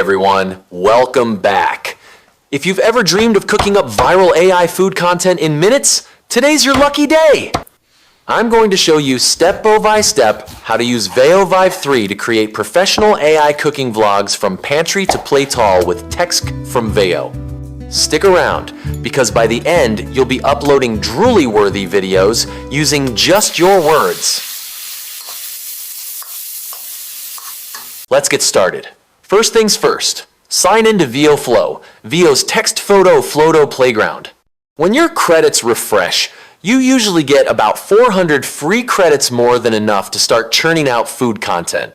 everyone, welcome back. If you've ever dreamed of cooking up viral AI food content in minutes, today's your lucky day. I'm going to show you step by step how to use Veo Vive 3 to create professional AI cooking vlogs from pantry to plate tall with text from Veo. Stick around, because by the end, you'll be uploading drooly-worthy videos using just your words. Let's get started. First things first, sign into Veo Flow, Veo's text photo Floto playground. When your credits refresh, you usually get about 400 free credits more than enough to start churning out food content.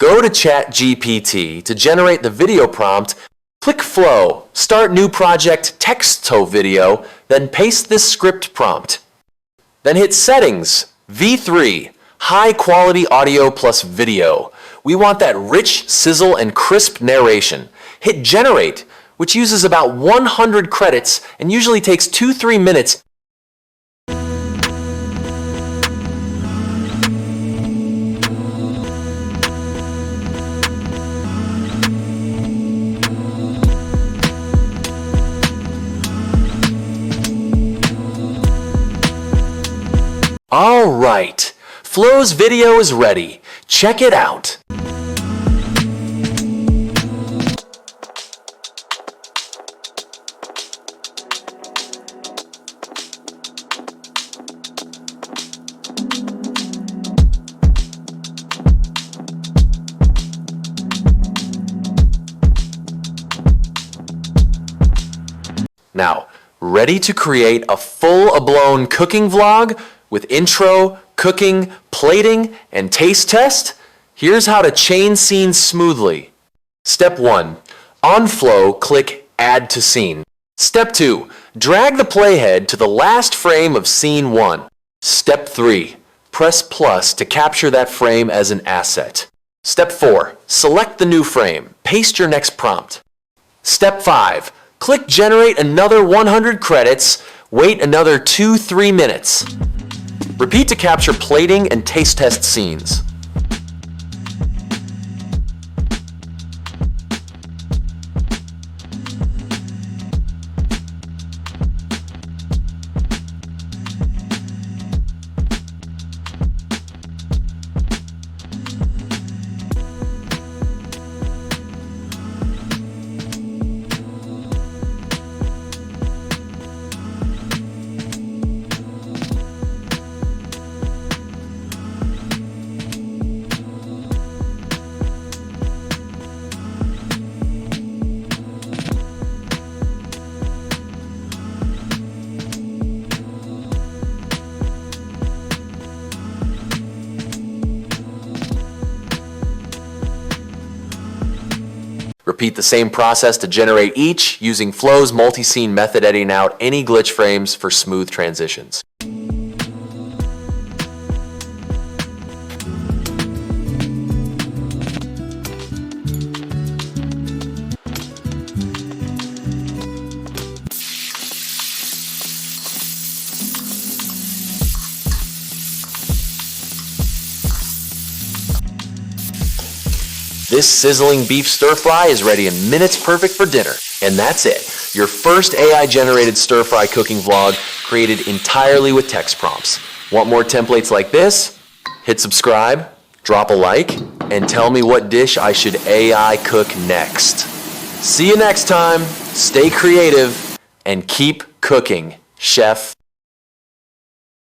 Go to ChatGPT to generate the video prompt, click Flow, start new project texto video, then paste this script prompt. Then hit Settings, V3, High Quality Audio plus Video. We want that rich, sizzle, and crisp narration. Hit Generate, which uses about 100 credits and usually takes 2-3 minutes. All right, Flow's video is ready. Check it out. Now, ready to create a full-blown cooking vlog with intro, cooking, plating, and taste test? Here's how to chain scenes smoothly. Step 1. On Flow, click Add to Scene. Step 2. Drag the playhead to the last frame of Scene 1. Step 3. Press plus to capture that frame as an asset. Step 4. Select the new frame. Paste your next prompt. Step 5. Click Generate another 100 credits. Wait another 2-3 minutes. Repeat to capture plating and taste test scenes. Repeat the same process to generate each, using Flow's multi-scene method, editing out any glitch frames for smooth transitions. This sizzling beef stir-fry is ready in minutes, perfect for dinner. And that's it. Your first AI-generated stir-fry cooking vlog created entirely with text prompts. Want more templates like this? Hit subscribe, drop a like, and tell me what dish I should AI cook next. See you next time. Stay creative and keep cooking, chef.